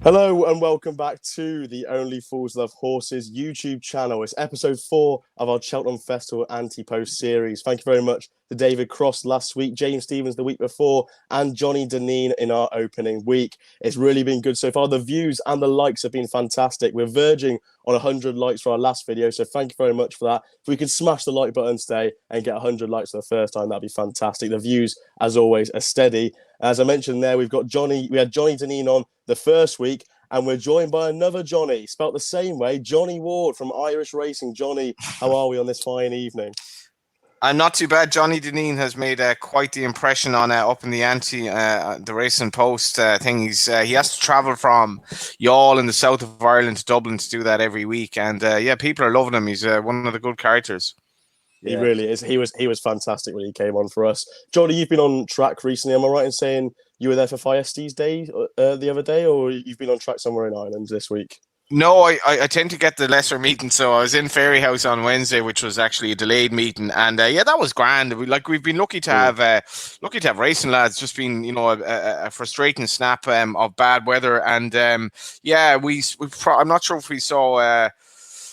Hello and welcome back to the Only Fools Love Horses YouTube channel. It's episode 4 of our Cheltenham Festival ante-post series. Thank you very much to David Cross last week, James Stevens the week before, and Johnny Deneen in our opening week. It's really been good so far. The views and the likes have been fantastic. We're verging on 100 likes for our last video, so thank you very much for that. If we could smash the like button today and get 100 likes for the first time, that'd be fantastic. The views, as always, are steady. As I mentioned there, we had Johnny Deneen on the first week, and we're joined by another Johnny, spelt the same way, Johnny Ward from Irish Racing. Johnny, how are we on this fine evening? I'm not too bad. Johnny Deneen has made quite the impression on up in the ante, the Racing Post thing. He has to travel from Youghal in the south of Ireland to Dublin to do that every week, and yeah, people are loving him. He's one of the good characters. He really is. He was fantastic when he came on for us. Johnny, you've been on track recently. Am I right in saying you were there for Fiesties Day the other day, or you've been on track somewhere in Ireland this week? No, I tend to get the lesser meeting, so I was in Fairyhouse on Wednesday, which was actually a delayed meeting, and yeah, that was grand. We've been lucky to have racing lads. Just been a frustrating snap of bad weather, and yeah, I'm not sure if we saw.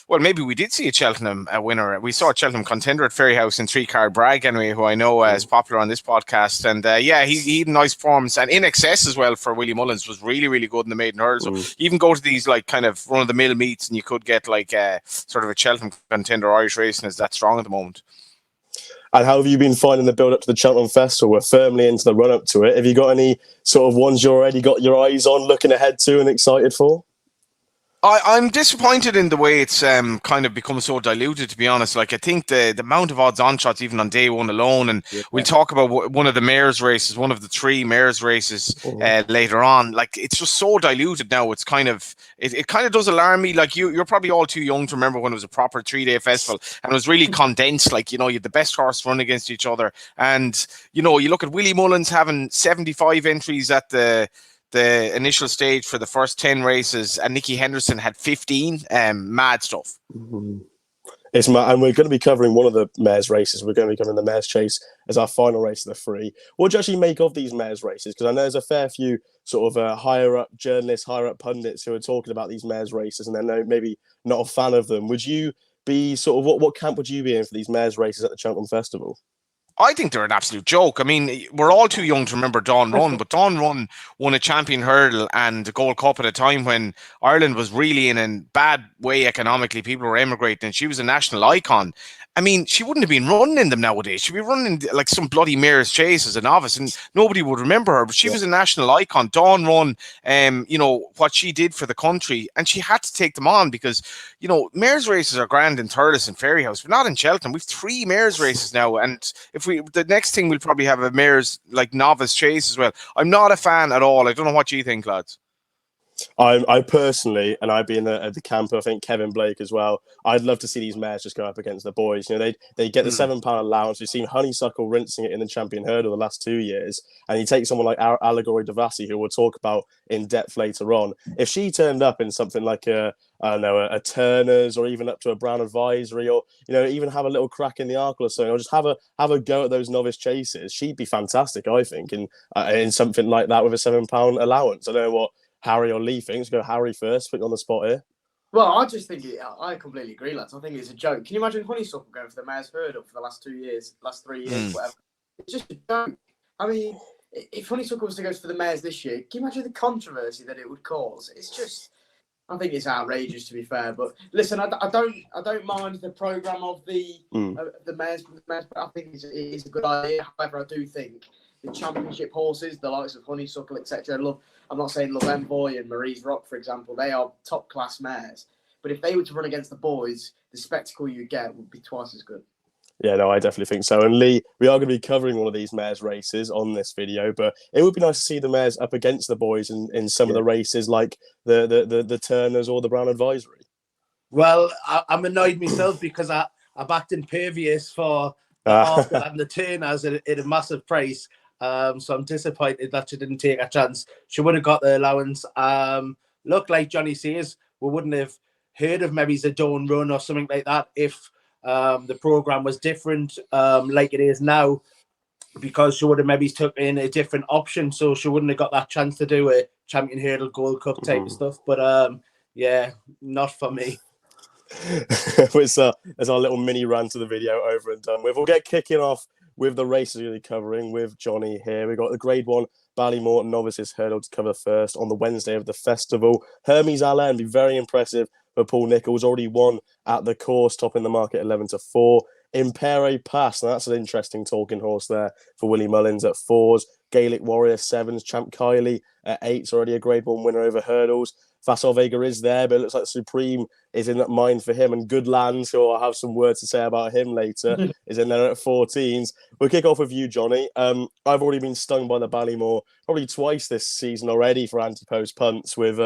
Well, maybe we did see a Cheltenham winner. We saw a Cheltenham contender at Fairyhouse in 3-card Bragg, anyway, who I know is popular on this podcast. And yeah, he had nice forms, and In Excess as well for Willie Mullins was really, really good in the maiden hurdle. So you even go to these like kind of run of the mill meets, and you could get like sort of a Cheltenham contender. Irish racing is that strong at the moment. And how have you been finding the build up to the Cheltenham Festival? We're firmly into the run up to it. Have you got any sort of ones you already got your eyes on, looking ahead to, and excited for? I'm disappointed in the way it's kind of become so diluted, to be honest. Like, I think the amount of odds-on shots, even on day one alone, and we'll talk about one of the mares races, one of the 3 mares races later on. Like, it's just so diluted now. It's kind of it kind of does alarm me. Like, you're probably all too young to remember when it was a proper 3-day festival and it was really condensed. Like, you had the best horse run against each other, and you look at Willie Mullins having 75 entries at the initial stage for the first 10 races, and Nicky Henderson had 15. Mad stuff. It's mad, and we're going to be covering one of the mares races. We're going to be covering the Mares Chase as our final race of the 3. What do you actually make of these mares races? Because I know there's a fair few sort of higher up journalists, higher up pundits who are talking about these mares races, and they're maybe not a fan of them. Would you be sort of what camp would you be in for these mares races at the Cheltenham Festival? I think they're an absolute joke. I mean, we're all too young to remember Dawn Run, but Dawn Run won a champion hurdle and a Gold Cup at a time when Ireland was really in a bad way economically. People were emigrating, and she was a national icon. I mean, she wouldn't have been running in them nowadays. She'd be running like some bloody Mares Chase as a novice, and nobody would remember her. But she was a national icon. Dawn Run, what she did for the country, and she had to take them on because, mares races are grand in Thurles and Fairyhouse, but not in Cheltenham. We've 3 mares races now, and the next thing we'll probably have a mares like novice chase as well. I'm not a fan at all. I don't know what you think, lads. I personally, and I'd be in the camp of, I think, Kevin Blake as well. I'd love to see these mares just go up against the boys. They get the £7 allowance. We've seen Honeysuckle rinsing it in the champion hurdle the last 2 years, and you take someone like Allegory Devassi, who we'll talk about in depth later on. If she turned up in something like a Turner's, or even up to a Brown Advisory, or even have a little crack in the Arkle or something, or just have a go at those novice chases, she'd be fantastic, I think, in something like that with a £7 allowance. I don't know what Harry or Lee thinks. Go Harry first, put you on the spot here. Well, I just think I completely agree, lads. I think it's a joke. Can you imagine Honeysuckle going for the Mares Hurdle for the last 3 years, whatever? It's just a joke. I mean, if Honeysuckle was to go for the mares this year, can you imagine the controversy that it would cause? It's just, I think it's outrageous, to be fair. But listen, I don't mind the programme of the mares, but I think it is a good idea. However, I do think the championship horses, the likes of Honeysuckle, etc. I'm not saying Love Envoy and Marie's Rock, for example, they are top class mares. But if they were to run against the boys, the spectacle you get would be twice as good. Yeah, no, I definitely think so. And Lee, we are going to be covering one of these mares races on this video, but it would be nice to see the mares up against the boys in some of the races, like the Turners or the Brown Advisory. Well, I'm annoyed myself because I backed Impervious for and the Turners at a massive price. So I'm disappointed that she didn't take a chance. She would have got the allowance. Look, like Johnny says, we wouldn't have heard of maybe the Dawn Run or something like that if the program was different, like it is now, because she would have maybe took in a different option, so she wouldn't have got that chance to do a Champion Hurdle Gold Cup type of stuff. But yeah, not for me. It's our little mini rant of the video over and done with. We'll get kicking off with the races we're covering with Johnny here. We've got the Grade 1 Ballymore Novices Hurdle to cover first on the Wednesday of the festival. Hermes Allen be very impressive for Paul Nicholls. Already won at the course, topping the market 11-4. Impere Pass, now that's an interesting talking horse there for Willie Mullins at 4s. Gaelic Warrior 7s. Champ Kylie at 8s, already a Grade 1 winner over hurdles. Fasol Vega is there, but it looks like Supreme is in that mind for him. And Goodlands, who I'll have some words to say about him later, is in there at 14s. We'll kick off with you, Johnny. I've already been stung by the Ballymore probably twice this season already for ante-post punts, with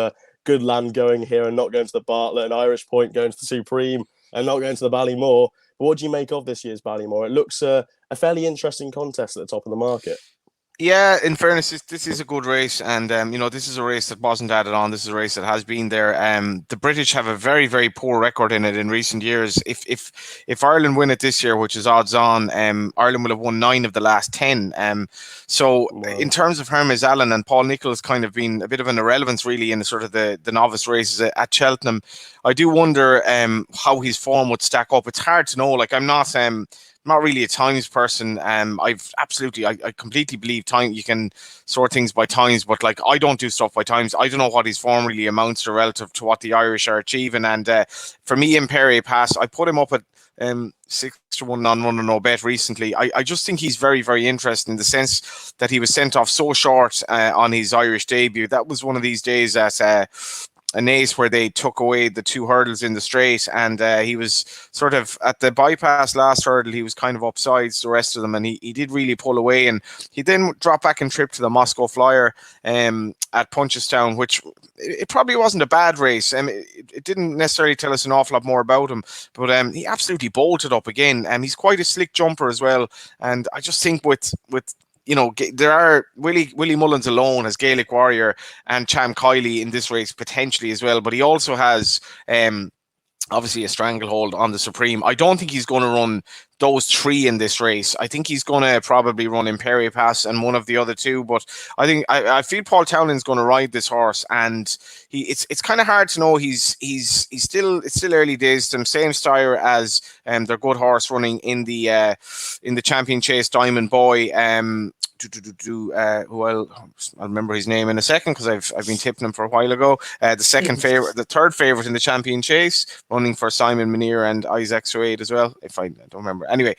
Goodland going here and not going to the Bartlett, and Irish Point going to the Supreme and not going to the Ballymore. But what do you make of this year's Ballymore? It looks a fairly interesting contest at the top of the market. Yeah, in fairness, this is a good race, and this is a race that wasn't added on. This is a race that has been there. The British have a very, very poor record in it in recent years. If Ireland win it this year, which is odds on, Ireland will have won 9 of the last 10. So Wow. In terms of Hermes Allen, and Paul Nicholls kind of been a bit of an irrelevance really in the sort of the novice races at Cheltenham. I do wonder how his form would stack up. It's hard to know. Like, I'm not really a times person. I completely believe time, you can sort things by times, but like, I don't do stuff by times. I don't know what his form really amounts to relative to what the Irish are achieving. And for me, Impere Pass, I put him up at 6-1 on Run or No Bet recently. I just think he's very, very interesting in the sense that he was sent off so short on his Irish debut. That was one of these days at an ace where they took away the 2 hurdles in the straight, and he was sort of at the bypass last hurdle, he was kind of upsides the rest of them, and he did really pull away, and he then dropped back and tripped to the Moscow Flyer at Punchestown, which it probably wasn't a bad race. It didn't necessarily tell us an awful lot more about him, but he absolutely bolted up again, and he's quite a slick jumper as well. And I just think with there are Willie Mullins alone as Gaelic Warrior and Champ Kylie in this race potentially as well, but he also has obviously a stranglehold on the Supreme. I don't think he's going to run those 3 in this race. I think he's going to probably run Impere Pass and one of the other 2, but I think I feel Paul Townend's going to ride this horse, and it's kind of hard to know. It's still early days to him. Same style as their good horse running in the Champion Chase, Diamond Boy. Who I'll remember his name in a second because I've been tipping him for a while ago. The third favorite in the Champion Chase, running for Simon Munir and Isaac Suaid as well. If I don't remember, anyway.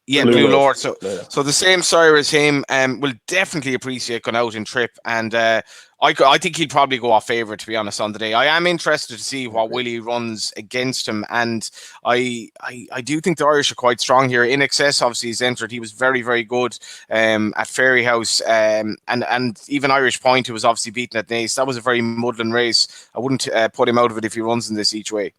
Blue Lord. So the same sire as him will definitely appreciate going out in trip, and I think he'll probably go off favourite, to be honest, on the day. I am interested to see what Willie runs against him, and I do think the Irish are quite strong here. In Excess, obviously, he's entered. He was very, very good at Fairyhouse, and even Irish Point, who was obviously beaten at Naas. That was a very muddling race. I wouldn't put him out of it if he runs in this each way.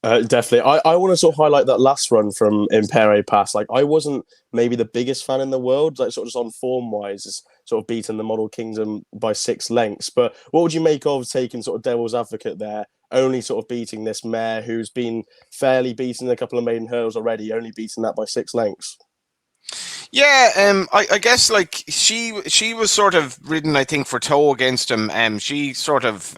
Definitely. I want to sort of highlight that last run from Impere Pass. Like, I wasn't maybe the biggest fan in the world, like sort of just on form-wise, it's sort of beaten the Model Kingdom by 6 lengths. But what would you make of taking sort of devil's advocate there, only sort of beating this mare who's been fairly beaten in a couple of maiden hurdles already, only beating that by 6 lengths? Yeah, I guess like she was sort of ridden, I think, for toe against him. She sort of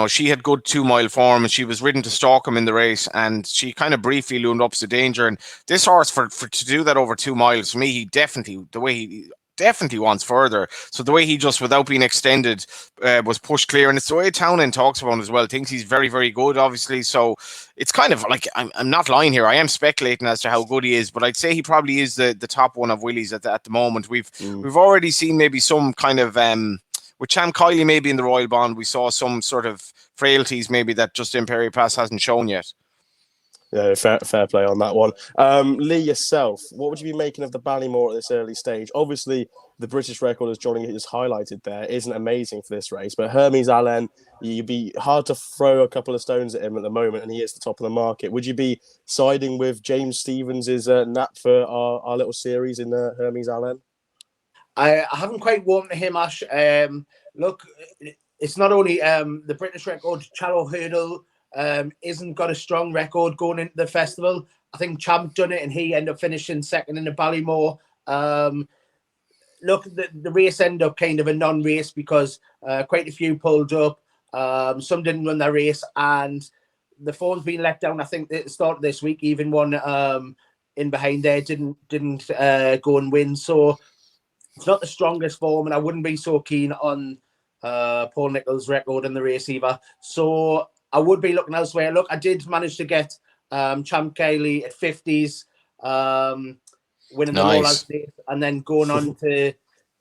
she had good 2-mile form, and she was ridden to stalk him in the race, and she kind of briefly loomed up to danger. And this horse, for to do that over 2 miles, for me, he definitely wants further. So the way he just, without being extended, was pushed clear, and it's the way Townend talks about him as well. Thinks he's very, very good, obviously. So it's kind of like, I'm not lying here. I am speculating as to how good he is, but I'd say he probably is the top one of Willie's at the moment. We've already seen maybe some kind of with Champ Kylie maybe in the Royal Bond, we saw some sort of frailties maybe that just Impere Pass hasn't shown yet. Yeah, fair play on that one. Lee, yourself, what would you be making of the Ballymore at this early stage? Obviously, the British record, as Johnny has highlighted there, isn't amazing for this race, but Hermes Allen, you'd be hard to throw a couple of stones at him at the moment, and he is the top of the market. Would you be siding with James Stevens' nap for our little series in Hermes Allen? I haven't quite warmed to him, Ash. Look, it's not only the British record, Channel Hurdle, isn't got a strong record going into the festival. I think Champ done it and he ended up finishing second in the Ballymore. Look, the race ended up kind of a non-race because quite a few pulled up. Some didn't run their race, and the form's been let down. I think it started this week. Even one in behind there didn't go and win. So it's not the strongest form, and I wouldn't be so keen on Paul Nicholls' record in the race either. So I would be looking elsewhere. Look, I did manage to get Champ Kelly at 50s, winning the Lowlands race, and then going on to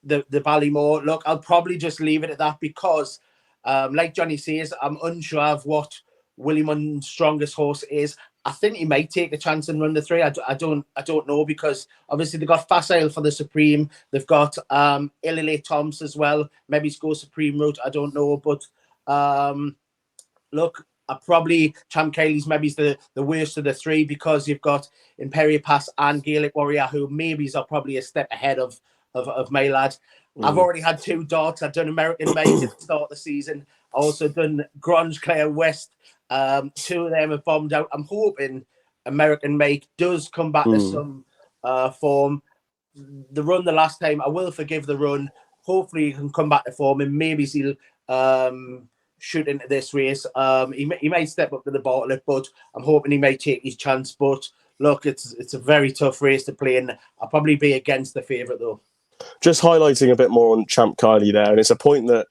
the Ballymore. Look, I'll probably just leave it at that because, like Johnny says, I'm unsure of what Willie Munn's strongest horse is. I think he might take a chance and run the 3. I don't know, because obviously they've got Facile for the Supreme. They've got Illile Toms as well. Maybe it's go Supreme route. I don't know. But look, probably Champ Kelly's maybe the worst of the 3 because you've got Imperial Pass and Gaelic Warrior, who maybes are probably a step ahead of my lad. I've already had 2 darts. I've done American Make at the start of the season. I also done Grange Clare West. 2 of them have bombed out. I'm hoping American Make does come back to some form. The run the last time, I will forgive the run. Hopefully he can come back to form and maybe he'll shoot into this race. He may step up to the Bartlett, but I'm hoping he may take his chance. But look, it's a very tough race to play, and I'll probably be against the favourite though. Just highlighting a bit more on Champ Kylie there, and it's a point that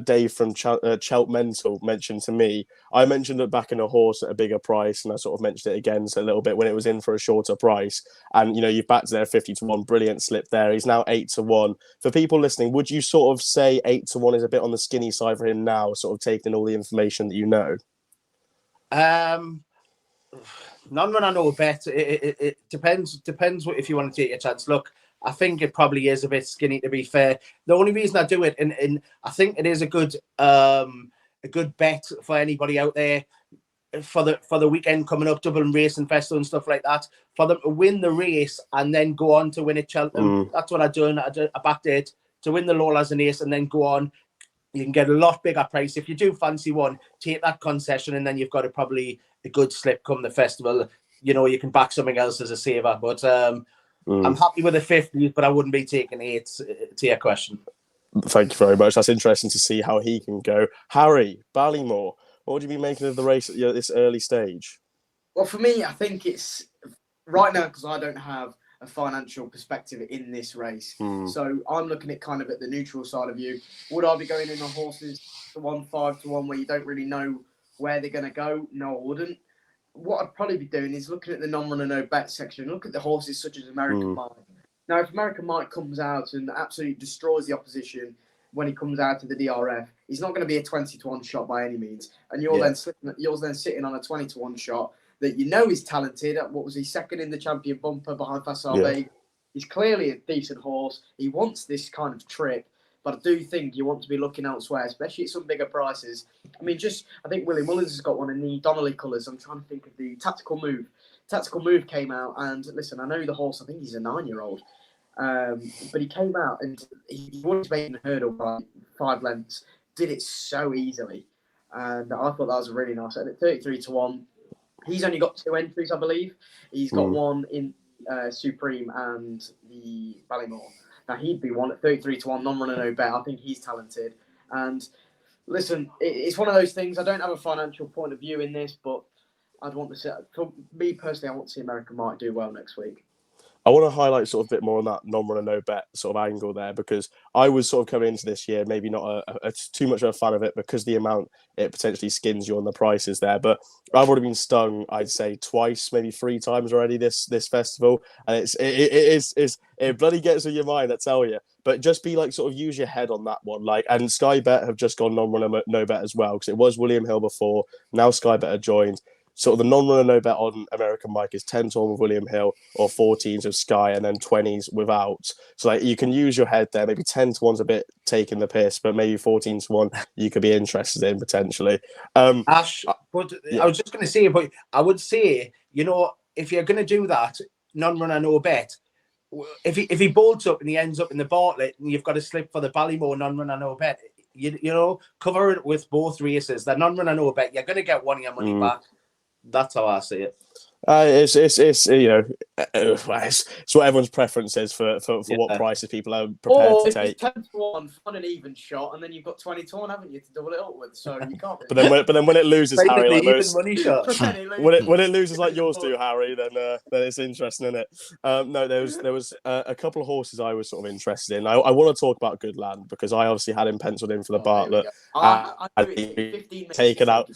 Dave from Cheltenham mentioned to me. I mentioned that backing a horse at a bigger price, and I sort of mentioned it again a little bit when it was in for a shorter price. And, you know, you've backed there 50-1, brilliant slip there. He's now 8-1. For people listening, would you sort of say 8-1 is a bit on the skinny side for him now, sort of taking all the information that you know? None when I know bet. It depends what, if you want to take a chance. Look, I think it probably is a bit skinny, to be fair. The only reason I do it, and I think it is a good bet for anybody out there for the weekend coming up, Dublin Racing Festival and stuff like that, for them to win the race and then go on to win at Cheltenham. That's what I done. I backed it to win the Lowlands and Ace and then go on. You can get a lot bigger price. If you do fancy one, take that concession and then you've got probably a good slip come the festival. You know, you can back something else as a saver. But I'm happy with the 50s, but I wouldn't be taking 8 to your question. Thank you very much. That's interesting to see how he can go. Harry, Ballymore, what would you be making of the race at this early stage? Well, for me, I think it's right now because I don't have a financial perspective in this race. So I'm looking at kind of at the neutral side of you. Would I be going in on horses to 5-1 where you don't really know where they're going to go? No, I wouldn't. What I'd probably be doing is looking at the non-runner no bet section. Look at the horses such as American Mike. Now, if American Mike comes out and absolutely destroys the opposition when he comes out to the DRF, he's not going to be a 20-1 shot by any means. And you're then sitting on a 20-1 shot that you know is talented. What was he, second in the champion bumper behind Facile Bay? He's clearly a decent horse. He wants this kind of trip. But I do think you want to be looking elsewhere, especially at some bigger prices. I mean, I think Willie Mullins has got one in the Donnelly colours. I'm trying to think of the Tactical Move. Tactical Move came out, and listen, I know the horse, I think he's a 9-year-old. But he came out and he was making a hurdle by 5 lengths, did it so easily. And I thought that was really nice. And at 33-1, he's only got 2 entries, I believe. He's got one in Supreme and the Ballymore. Now, he'd be one at 33-1, non-runner, no bet. I think he's talented. And listen, it's one of those things. I don't have a financial point of view in this, but I'd want to see, for me personally, I want to see American Mike do well next week. I want to highlight sort of a bit more on that non-runner, no bet sort of angle there, because I was sort of coming into this year, maybe not too much of a fan of it because the amount it potentially skins you on the prices there. But I've already been stung, I'd say twice, maybe 3 times already this festival. And it bloody gets in your mind, I tell you. But just be like, sort of use your head on that one. Like, and Sky Bet have just gone non-runner, no bet as well, because it was William Hill before. Now Sky Bet have joined. Sort of the non-runner no bet on American Mike is 10-1 with William Hill or 14s with Sky and then 20s without. So like you can use your head there. Maybe 10-1's a bit taking the piss, but maybe 14-1 you could be interested in potentially. Ash, but I was just going to say, but I would say, you know, if you're going to do that, non-runner no bet, if he bolts up and he ends up in the Bartlett and you've got to slip for the Ballymore non-runner no bet, cover it with both races. The non-runner no bet, you're going to get one of your money back. That's how I see it. It's what everyone's preference is for what prices people are prepared to take. It's 10 to 1, fun and even shot, and then you've got 20 to 1, haven't you, to double it up with? So you can't. Really. But then when it loses, Harry, like most, money shot. when it loses like yours do, Harry, then it's interesting, isn't it? No, there was a couple of horses I was sort of interested in. I want to talk about Goodland because I obviously had him penciled in for the Bartlett. Taken out.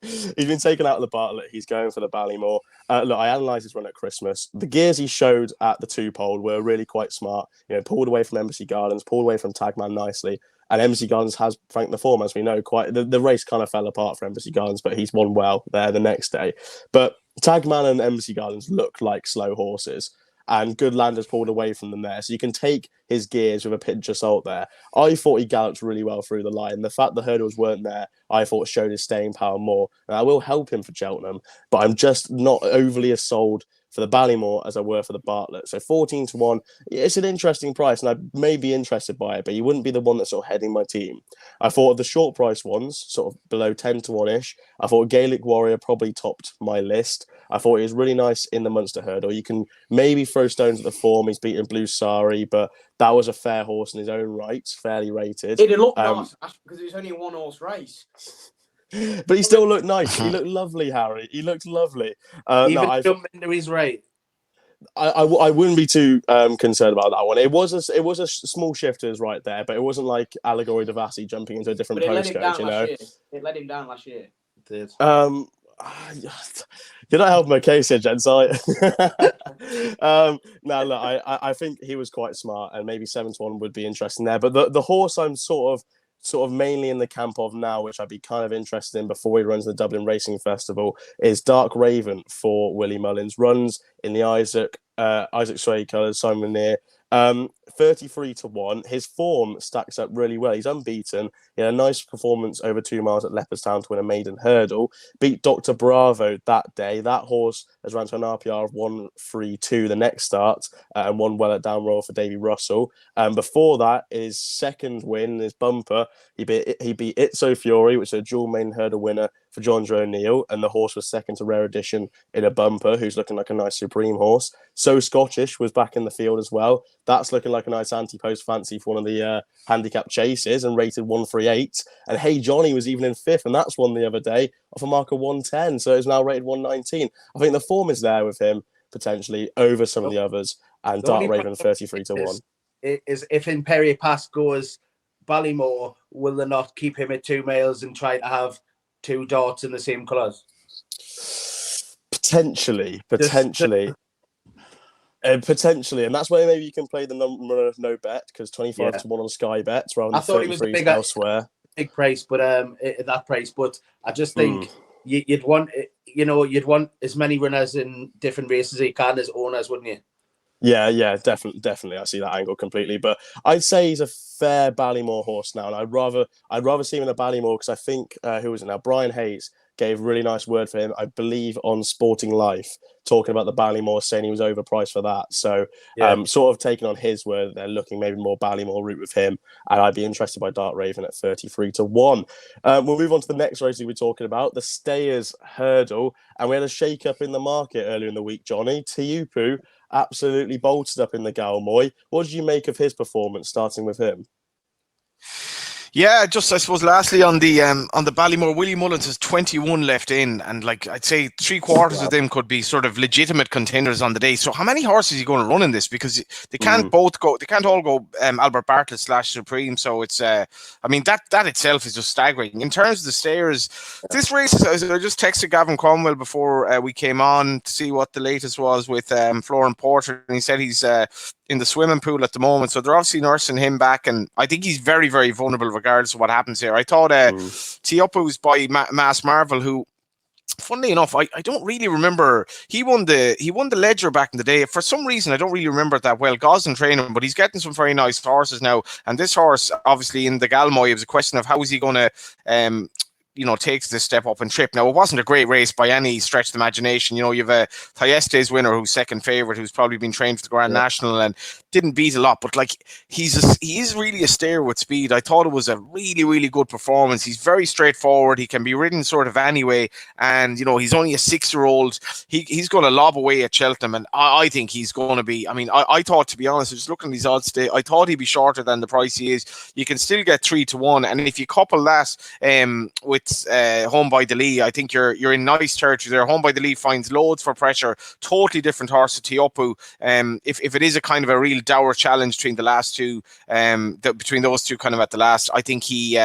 He's been taken out of the Bartlett. He's going for the Ballymore. Look, I analysed his run at Christmas. The gears he showed at the 2-pole were really quite smart. Pulled away from Embassy Gardens, pulled away from Tagman nicely. And Embassy Gardens has franked the form, as we know. The race kind of fell apart for Embassy Gardens, but he's won well there the next day. But Tagman and Embassy Gardens look like slow horses. And Goodland has pulled away from them there. So you can take his gears with a pinch of salt there. I thought he galloped really well through the line. The fact the hurdles weren't there, I thought showed his staying power more. And I will help him for Cheltenham, but I'm just not overly as sold for the Ballymore as I were for the Bartlett. So 14 to 1, it's an interesting price, and I may be interested by it, but he wouldn't be the one that's sort of heading my team. I thought of the short price ones, sort of below 10 to 1-ish. I thought Gaelic Warrior probably topped my list. I thought he was really nice in the Munster Hurdle. You can maybe throw stones at the form. He's beaten Blue Sari, but that was a fair horse in his own right, fairly rated. It looked nice because it was only a 1-horse race. But he still looked nice. He looked lovely, Harry. He looked lovely. Jumping into his right. I wouldn't be too concerned about that one. It was a small shift to his right there, but it wasn't like Allegory Devassi jumping into a different postcode. It let him down last year. It did. You're not helping my case here, gents. No, look, I think he was quite smart, and maybe 7 to 1 would be interesting there. But the horse I'm sort of mainly in the camp of now, which I'd be kind of interested in before he runs the Dublin Racing Festival, is Dark Raven for Willie Mullins. Runs in the Isaac Sway colours, Simon Near. 33 to 1. His form stacks up really well. He's unbeaten. He had a nice performance over 2 miles at Leopardstown to win a maiden hurdle. Beat Dr. Bravo that day. That horse has run to an RPR of 132 the next start and won well at Down Royal for Davy Russell. Before that, his second win, his bumper, he beat Itzo Fury, which is a dual maiden hurdle winner for John Joe O'Neill, and the horse was second to Rare Edition in a bumper, who's looking like a nice Supreme horse. So Scottish was back in the field as well. That's looking like a nice ante-post fancy for one of the handicap chases and rated 138. And Hey Johnny was even in 5th, and that's won the other day off a mark of 110. So it's now rated 119. I think the form is there with him potentially over some of the others. And Dark Raven 33 to 1. Is if Imperi Pass goes Ballymore, will they not keep him at 2 miles and try to have 2 darts in the same colours? Potentially. Potentially, and that's where maybe you can play the number of no bet, because 25 to 1 on Sky Bets rather than 33 elsewhere. Big price, but that price. But I just think you'd want as many runners in different races as you can as owners, wouldn't you? Yeah, definitely. I see that angle completely, but I'd say he's a fair Ballymore horse now, and I'd rather see him in a Ballymore because I think who was it now? Brian Hayes gave a really nice word for him, I believe, on Sporting Life, talking about the Ballymore, saying he was overpriced for that. So sort of taking on his word, they're looking maybe more Ballymore route with him, and I'd be interested by Dark Raven at 33 to 1. We'll move on to the next race we're talking about, the Stayers Hurdle, and we had a shake-up in the market earlier in the week, Johnny. Tiupu absolutely bolted up in the Galmoy. What did you make of his performance, starting with him? Yeah, just I suppose lastly on the Ballymore, Willie Mullins has 21 left in, and like I'd say 3/4 of them could be sort of legitimate contenders on the day. So how many horses are you going to run in this? Because they can't both go, they can't all go Albert Bartlett / Supreme. So it's I mean that itself is just staggering. In terms of the Stayers, this race is, I just texted Gavin Cromwell before we came on to see what the latest was with Florin Porter, and he said he's in the swimming pool at the moment, so they're obviously nursing him back, and I think he's very, very vulnerable regardless of what happens here. I thought Tiupu's by Mass Marvel, who, funnily enough, I don't really remember. He won the Ledger back in the day. For some reason, I don't really remember it that well. Gosden training him, but he's getting some very nice horses now. And this horse, obviously in the Galmoy, it was a question of how is he going to takes this step up and trip. Now, it wasn't a great race by any stretch of the imagination. You've a Thyestes winner who's second favourite, who's probably been trained for the Grand National and didn't beat a lot, but like he is really a stayer with speed. I thought it was a really, really good performance. He's very straightforward. He can be ridden sort of anyway, and he's only a 6-year-old. He's going to lob away at Cheltenham, and I think he's going to be. I mean, I thought, to be honest, just looking at these odds today, I thought he'd be shorter than the price he is. You can still get 3-1, and if you couple that with Home by the Lee, I think you're in nice territory there. Home by the Lee finds loads for pressure. Totally different horse to Teopu. If it is a kind of a real dour challenge between the last two, between those two kind of at the last, I think he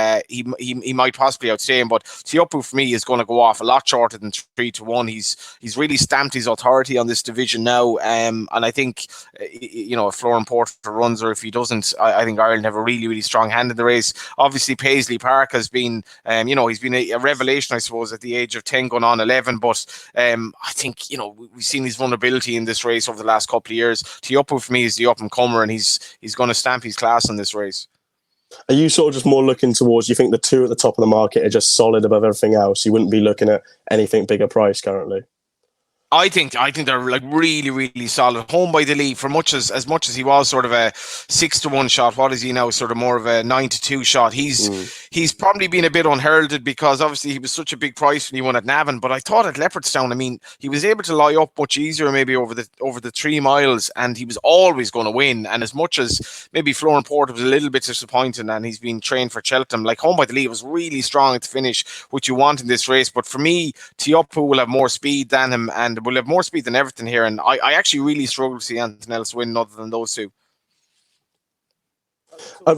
might possibly outstay him. But Teopu for me is going to go off a lot shorter than 3-1. He's really stamped his authority on this division now, and I think if Florian Porter runs, or if he doesn't, I think Ireland have a really, really strong hand in the race. Obviously, Paisley Park has been, he's been a revelation, I suppose, at the age of 10 going on 11. But I think we've seen his vulnerability in this race over the last couple of years. Teopu for me is the up and comer, and he's going to stamp his class in this race. Are you sort of just more looking towards, you think the two at the top of the market are just solid above everything else? You wouldn't be looking at anything bigger price currently? I think they're like really, really solid. Home by the Lee, for as much as he was sort of a 6-1 shot, what is he now? Sort of more of a 9-2 shot. He's probably been a bit unheralded because obviously he was such a big price when he won at Navan. But I thought at Leopardstown, I mean, he was able to lie up much easier maybe over the 3 miles, and he was always going to win. And as much as maybe Florian Porter was a little bit disappointed, and he's been trained for Cheltenham, like Home by the Lee was really strong at the finish, which you want in this race. But for me, Teopu will have more speed than him, and will have more speed than everything here, and I actually really struggle to see anything else win other than those two.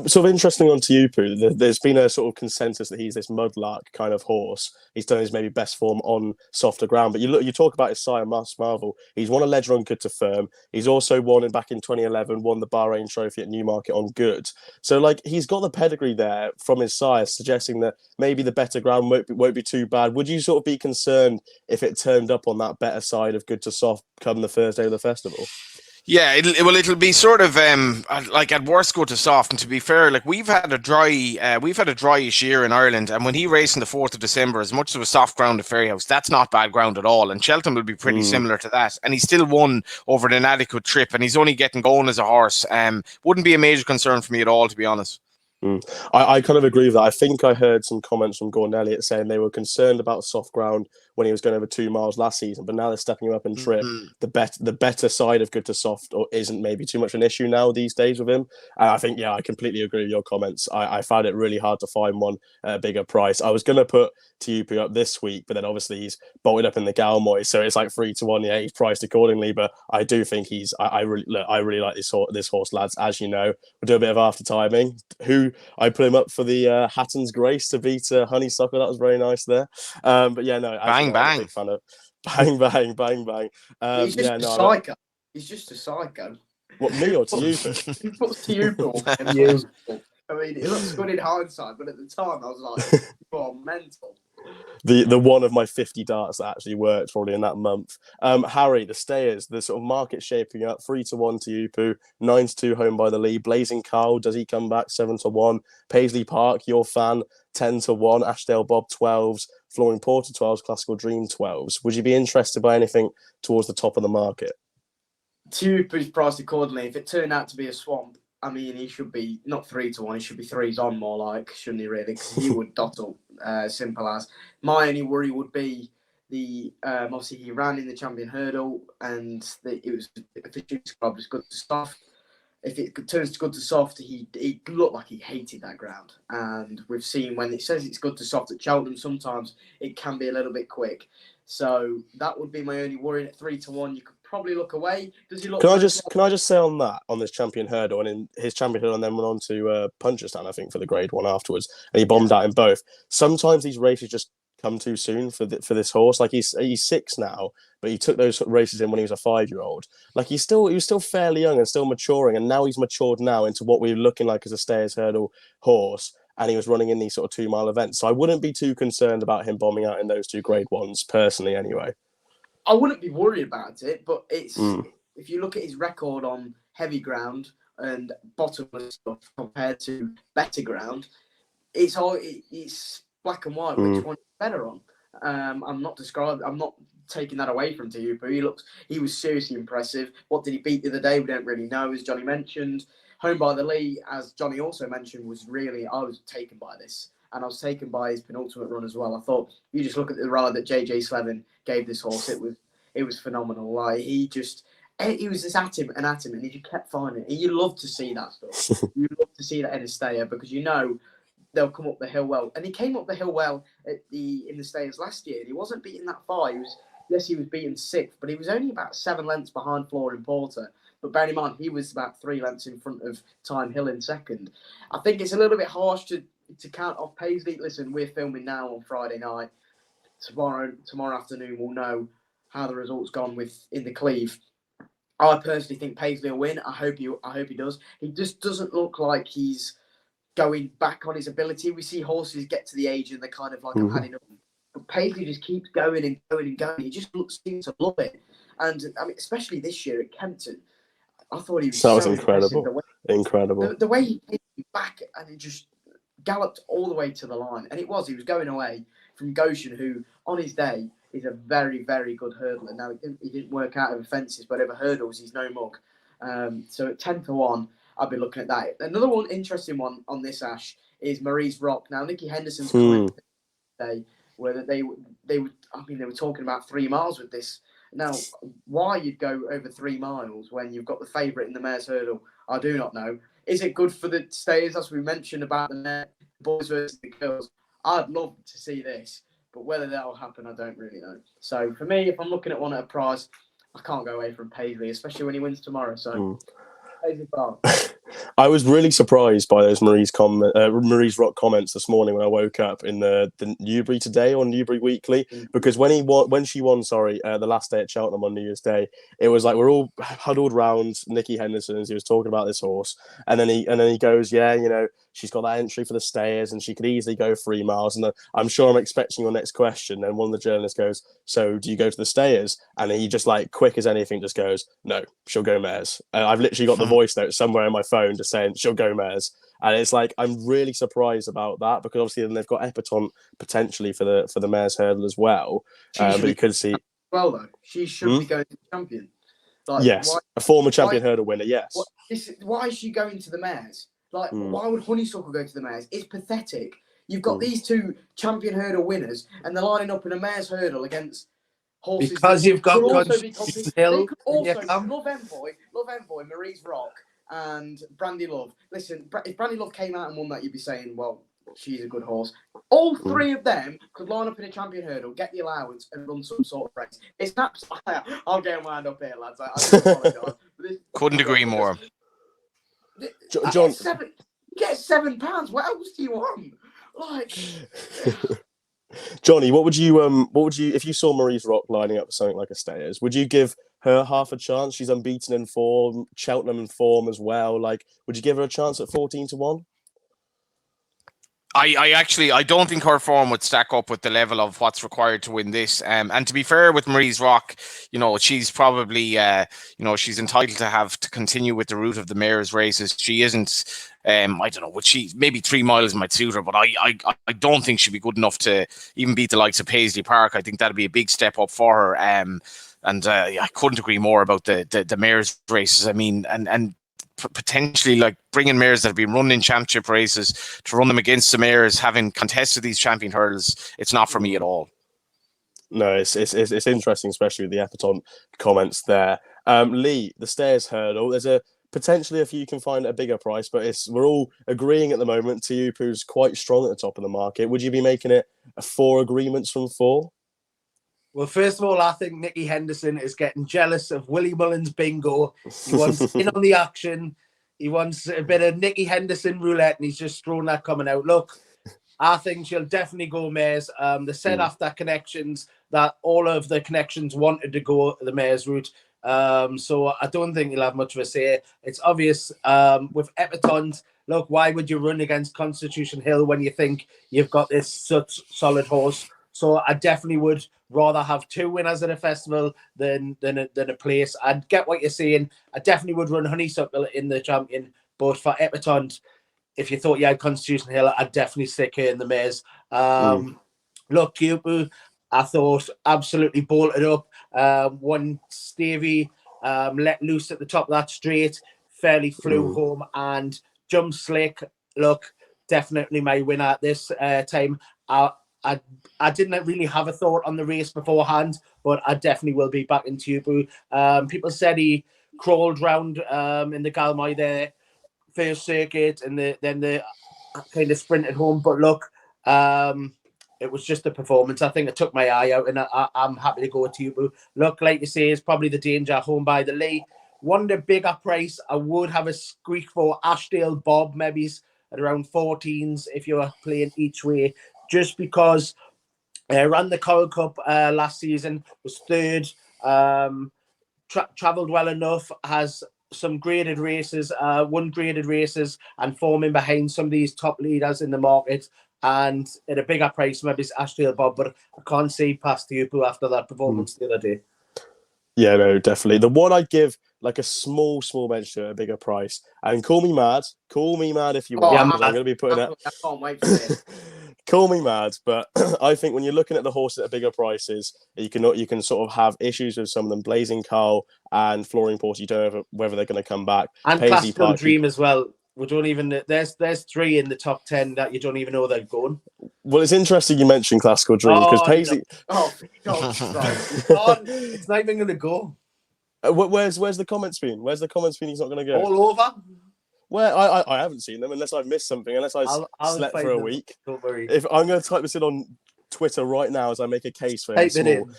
Sort of interesting on Teopu, there's been a sort of consensus that he's this mudlark kind of horse. He's done his maybe best form on softer ground, but you talk about his sire, Mass Marvel. He's won a Ledger on Good to Firm. He's also back in 2011, won the Bahrain Trophy at Newmarket on Good. So like he's got the pedigree there from his sire, suggesting that maybe the better ground won't be too bad. Would you sort of be concerned if it turned up on that better side of Good to Soft come the first day of the festival? Yeah, it'll be sort of like at worst Good to Soft. And to be fair, like we've had a dryish year in Ireland, and when he raced on the 4th of December, as much as it was soft ground at Ferryhouse, that's not bad ground at all. And Cheltenham will be pretty similar to that. And he still won over an inadequate trip, and he's only getting going as a horse. Wouldn't be a major concern for me at all, to be honest. I kind of agree with that. I think I heard some comments from Gordon Elliott saying they were concerned about soft ground when he was going over 2 miles last season, but now they're stepping him up in trip. The better side of Good to Soft isn't maybe too much an issue now these days with him. And I think, I completely agree with your comments. I found it really hard to find one at a bigger price. I was going to put Teopu up this week, but then obviously he's bolted up in the Galmoy, so it's like 3-1. Yeah, he's priced accordingly, but I do think I really like this horse, lads. As you know, we'll do a bit of after timing. I put him up for the Hatton's Grace to beat Honeysuckle. That was very nice there. But yeah, no, bang bang, I'm a big fan of bang bang bang bang. He's just a psycho. He's just a psycho. What, me or Teopu? He puts Teopu. I mean, it looks good in hindsight, but at the time I was like, "Oh, mental." The one of my 50 darts that actually worked probably in that month. Harry, the stayers, the sort of market shaping up: 3-1 Teopu, 9-2 Home by the Lee. Blazing Carl, does he come back? 7-1. Paisley Park, your fan, 10-1. Ashdale Bob 12s. Flooring Porter 12s. Classical Dream 12s. Would you be interested by anything towards the top of the market? Teopu's priced accordingly. If it turned out to be a swamp, I mean, he should be not 3-1. He should be 3s on more like, shouldn't he? Really, because he would dottle. Simple as. My only worry would be the obviously he ran in the Champion Hurdle, and it was club was Good to Soft. If it turns to Good to Soft, he looked like he hated that ground. And we've seen when it says it's Good to Soft at Cheltenham, sometimes it can be a little bit quick. So that would be my only worry. At 3-1, you could probably look away. Does he look? Can I just say on this Champion Hurdle, and in his Champion Hurdle, and then went on to Punchestown, I think, for the Grade 1 afterwards, and he bombed out in both. Sometimes these races just come too soon for this horse. Like he's 6 now, but he took those races in when he was a 5-year-old. Like he was still fairly young and still maturing, and now he's matured now into what we're looking like as a Stayers Hurdle horse. And he was running in these sort of 2-mile events, so I wouldn't be too concerned about him bombing out in those 2 Grade 1s personally. Anyway, I wouldn't be worried about it, but it's if you look at his record on heavy ground and bottomless stuff compared to better ground, it's black and white which one is better on. I'm not taking that away from Teahupoo. He was seriously impressive. What did he beat the other day? We don't really know, as Johnny mentioned. Home by the Lee, as Johnny also mentioned, I was taken by this. And I was taken by his penultimate run as well. I thought, you just look at the ride that JJ Slevin gave this horse, it was phenomenal. Like, he was just at him, and he just kept finding it. And you love to see that stuff. You love to see that in a stayer, because you know they'll come up the hill well. And he came up the hill well in the stayers last year. And he wasn't beaten that far. He was beaten 6th, but he was only about 7 lengths behind Flooring Porter. But bear in mind, he was about 3 lengths in front of Time Hill in second. I think it's a little bit harsh to count off Paisley. Listen, we're filming now on Friday night. Tomorrow afternoon, we'll know how the results gone in the Cleve. I personally think Paisley will win. I hope he does. He just doesn't look like he's going back on his ability. We see horses get to the age and they're kind of like, I've had enough. But Paisley just keeps going and going and going. He just seems to love it. And I mean, especially this year at Kempton, I thought he was so incredible. Incredible. The way he came back and he just galloped all the way to the line. And he was going away from Goshen, who on his day is a very, very good hurdler. Now, he didn't work out over fences, but over hurdles, he's no mug. So at 10-1, I'll be looking at that. Another interesting one on this, Ash, is Marie's Rock. Now, Nicky Henderson's comment today, where they were talking about 3 miles with this. Now, why you'd go over 3 miles when you've got the favourite in the Mares Hurdle, I do not know. Is it good for the stayers, as we mentioned about the boys versus the girls? I'd love to see this, but whether that will happen, I don't really know. So for me, if I'm looking at one at a price, I can't go away from Paisley, especially when he wins tomorrow. So Paisley Park. I was really surprised by those Marie's Rock comments this morning when I woke up in the Newbury Today or Newbury Weekly, because when she won, the last day at Cheltenham on New Year's Day, it was like we're all huddled round Nicky Henderson as he was talking about this horse, and then he goes, yeah, you know, she's got that entry for the stayers and she could easily go 3 miles, and I'm sure I'm expecting your next question. And one of the journalists goes, so do you go to the stayers? And he just, like, quick as anything, just goes, no, she'll go mares. I've literally got the voice note somewhere in my phone just saying she'll go mares. And it's like, I'm really surprised about that, because obviously then they've got Epatante potentially for the Mares Hurdle as well. But you could see, well, though, she should be going to the champion. Like, yes, a former champion hurdle winner. Yes. Why is she going to the Mares? Like, why would Honeysuckle go to the Mares? It's pathetic. You've got these 2 champion hurdle winners, and they're lining up in a Mares Hurdle against horses. Because you've got Hill. Love Envoy, Marie's Rock, and Brandy Love. Listen, if Brandy Love came out and won that, you'd be saying, well, she's a good horse. All 3 of them could line up in a champion hurdle, get the allowance, and run some sort of race. It's absolutely. I'll get wound up here, lads. I apologise. Couldn't agree more. John, get £7. What else do you want? Like, Johnny, what would you if you saw Marie's Rock lining up for something like a stayers? Would you give her half a chance? She's unbeaten in form, Cheltenham in form as well. Like, would you give her a chance at 14-1? I don't think her form would stack up with the level of what's required to win this. And to be fair with Marie's Rock, you know, she's probably, she's entitled to have to continue with the route of the mares races. She isn't, I don't know, would she, maybe 3 miles might suit her, but I don't think she'd be good enough to even beat the likes of Paisley Park. I think that'd be a big step up for her. And I couldn't agree more about the mares races. I mean, and potentially like bringing mares that have been running in championship races to run them against the mares having contested these champion hurdles, it's not for me at all. No, it's interesting, especially with the Epatante comments there. Lee, the stayers hurdle, there's potentially a few you can find at a bigger price, but we're all agreeing at the moment Teahupoo's quite strong at the top of the market. Would you be making it 4 agreements from 4? Well, first of all, I think Nicky Henderson is getting jealous of Willie Mullins' bingo. He wants in on the action. He wants a bit of Nicky Henderson roulette, and he's just thrown that coming out. Look, I think she'll definitely go mares. They said after connections that all of the connections wanted to go the mares route. So I don't think he'll have much of a say. It's obvious with Epatante. Look, why would you run against Constitution Hill when you think you've got this such solid horse? So I definitely would rather have 2 winners at a festival than a place. I get what you're saying. I definitely would run Honeysuckle in the champion, but for Epatante, if you thought you had Constitution Hill, I'd definitely stick her in the mares. Look, Tupu, I thought absolutely bolted up. One Stevie let loose at the top of that straight, fairly flew home and jumped slick. Look, definitely my winner at this time. I didn't really have a thought on the race beforehand, but I definitely will be back in Tupu. People said he crawled round in the Galmoy there, first circuit, and then the kind of sprinted home. But look, it was just a performance. I think it took my eye out, and I'm happy to go with Tupu. Look, like you say, it's probably the danger home by the Lee. One of the bigger price, I would have a squeak for Ashdale Bob, maybe at around 14s if you're playing each way, just because ran the Coral Cup last season, was third, travelled well enough, has some graded races, won graded races, and forming behind some of these top leaders in the market. And at a bigger price, maybe it's Ashdale Bob, but I can't see past Tupu after that performance the other day. Yeah, no, definitely. The one I'd give like a small mention at a bigger price. And call me mad if you want. I'm going to be putting it. I can't wait for this. Call me mad, but I think when you're looking at the horses at bigger prices, you can sort of have issues with some of them. Blazing Carl and Flooring Port, you don't know whether they're going to come back. And Classical Dream as well. We don't even there's 3 in the top 10 that you don't even know they're going. Well, it's interesting you mentioned Classical Dream because Paisley. No. It's not even going to go. Where's the comments been? Where's the comments been? He's not going to go all over. Well, I haven't seen them unless I've missed something. Unless I'll slept for a week. Don't worry. If I'm going to type this in on Twitter right now as I make a case for it in.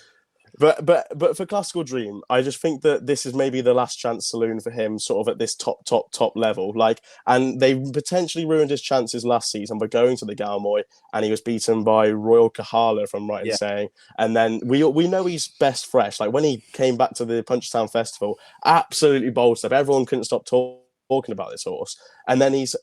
But for Classical Dream, I just think that this is maybe the last chance saloon for him, sort of at this top level. And they potentially ruined his chances last season by going to the Galmoy, and he was beaten by Royal Kahala, if I'm right in saying. And then we know he's best fresh. Like when he came back to the Punchestown Festival, absolutely bolted up. Everyone couldn't stop talking about this horse. And then he's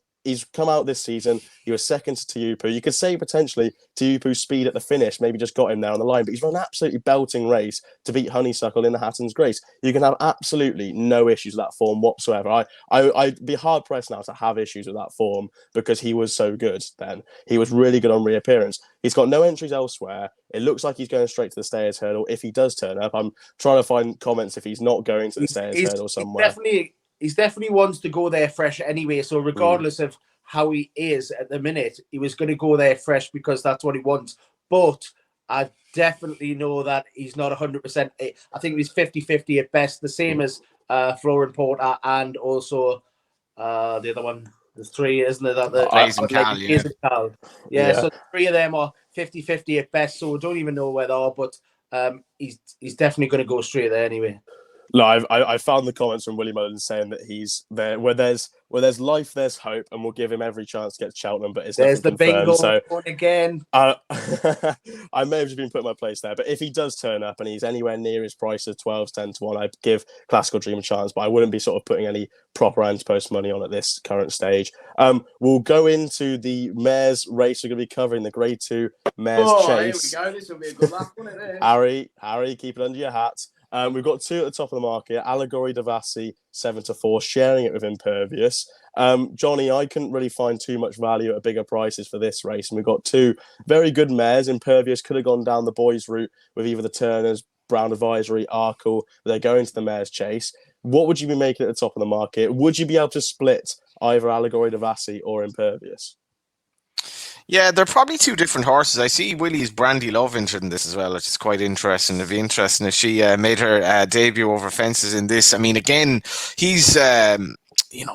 come out this season. He was second to Tupu. You could say potentially Tupu's speed at the finish maybe just got him there on the line, but he's run an absolutely belting race to beat Honeysuckle in the Hatton's Grace. You can have absolutely no issues with that form whatsoever. I'd be hard pressed now to have issues with that form because he was so good then. He was really good on reappearance. He's got no entries elsewhere. It looks like he's going straight to the Stayers Hurdle if he does turn up. I'm trying to find comments if he's not going to the Stayers Hurdle somewhere. He's definitely wants to go there fresh anyway. So regardless of how he is at the minute, he was going to go there fresh because that's what he wants. But I definitely know that he's not 100%. I think he's 50-50 at best, the same as Flooring Porter and also the other one. There's 3, isn't there? Blazing Cal, yeah. So 3 of them are 50-50 at best. So we don't even know where they are, but he's definitely going to go straight there anyway. No, I found the comments from Willie Mullins saying that he's there where there's life, there's hope, and we'll give him every chance to get to Cheltenham. But there's the bingo again. I may have just been put in my place there, but if he does turn up and he's anywhere near his price of 12s, 10 to 1, I'd give Classical Dream a chance. But I wouldn't be sort of putting any proper ante-post money on at this current stage. We'll go into the mares race. We're going to be covering the Grade 2 mares chase. Here we go. This will be a good laugh, won't it? Harry, keep it under your hat. We've got 2 at the top of the market, Allegory Devassi, 7 to 4, sharing it with Impervious. Johnny, I couldn't really find too much value at bigger prices for this race. And we've got 2 very good mares. Impervious could have gone down the boys' route with either the Turners, Brown Advisory, Arkle. They're going to the mares chase. What would you be making at the top of the market? Would you be able to split either Allegory Devassi or Impervious? Yeah, they're probably 2 different horses. I see Willie's Brandy Love entered in this as well, which is quite interesting. It'd be interesting if she made her debut over fences in this. I mean, again, he's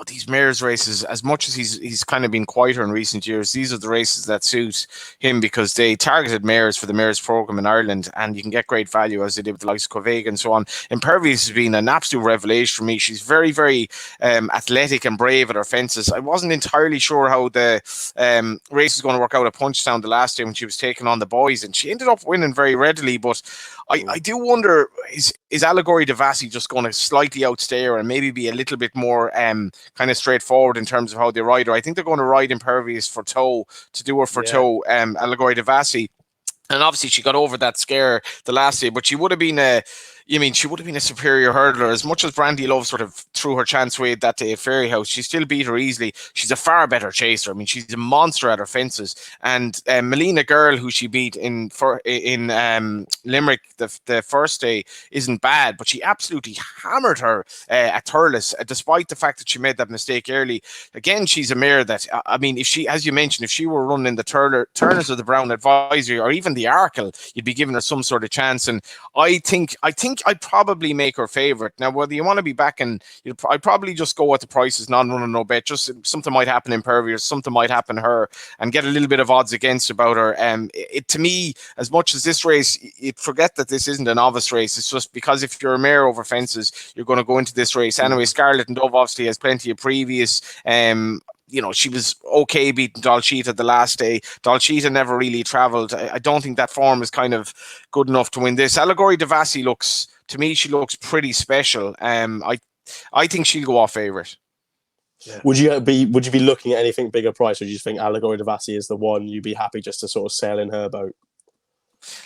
these mares races, as much as he's kind of been quieter in recent years, these are the races that suit him because they targeted mares for the mares program in Ireland, and you can get great value as they did with the likes of Covega and so on. Impervious has been an absolute revelation for me. She's very, very athletic and brave at her fences. I wasn't entirely sure how the race was going to work out at Punchestown the last time when she was taking on the boys, and she ended up winning very readily, but I do wonder, is Allegory Devassi just going to slightly outstay her and maybe be a little bit more kind of straightforward in terms of how they ride her? I think they're going to ride Impervious for toe, to do her for toe, Allegory Devassi. And obviously she got over that scare the last day, but she would have been You mean she would have been a superior hurdler as much as Brandy Love sort of threw her chance away that day at Fairyhouse. She still beat her easily. She's a far better chaser. I mean, she's a monster at her fences. And Melina Girl, who she beat in Limerick the first day, isn't bad, but she absolutely hammered her at Thurles, despite the fact that she made that mistake early. Again, she's a mare that I mean, if she, as you mentioned, if she were running the Turners of the Brown Advisory or even the Arkle, you'd be giving her some sort of chance. And I think I'd probably make her favourite. Now, whether you want to be backing, I'd probably just go with the prices, non-running, no bet. Just something might happen in Pervious, something might happen to her, and get a little bit of odds against about her. To me, as much as this race, you forget that this isn't a novice race. It's just because if you're a mare over fences, you're going to go into this race anyway. Scarlet and Dove obviously has plenty of previous. She was okay beating Dalcheetah the last day. Dalcheetah never really travelled. I don't think that form is kind of good enough to win this. Allegory Devassi looks pretty special. I think she'll go off favourite. Yeah. Would you be looking at anything bigger price, or do you think Allegory Devassi is the one you'd be happy just to sort of sail in her boat?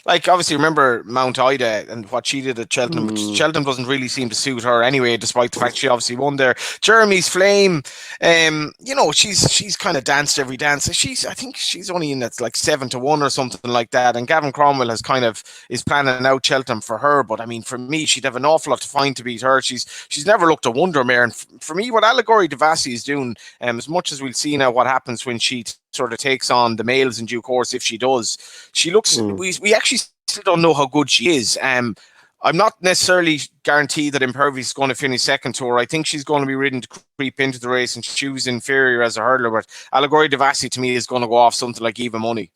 Like, obviously, remember Mount Ida and what she did at Cheltenham. But Cheltenham doesn't really seem to suit her anyway, despite the fact she obviously won there. Jeremy's Flame, she's kind of danced every dance. I think she's only in at like 7-1 or something like that. And Gavin Cromwell is planning out Cheltenham for her. But I mean, for me, she'd have an awful lot to find to beat her. She's never looked a wonder mare. And for me, what Allegory Devassi is doing, as much as we'll see now what happens when she sort of takes on the males in due course, if she does, she looks. We actually still don't know how good she is. I'm not necessarily guaranteed that Impervious is going to finish second to her. I think she's going to be ridden to creep into the race, and she was inferior as a hurdler. But Allegory Devassi to me is going to go off something like even money.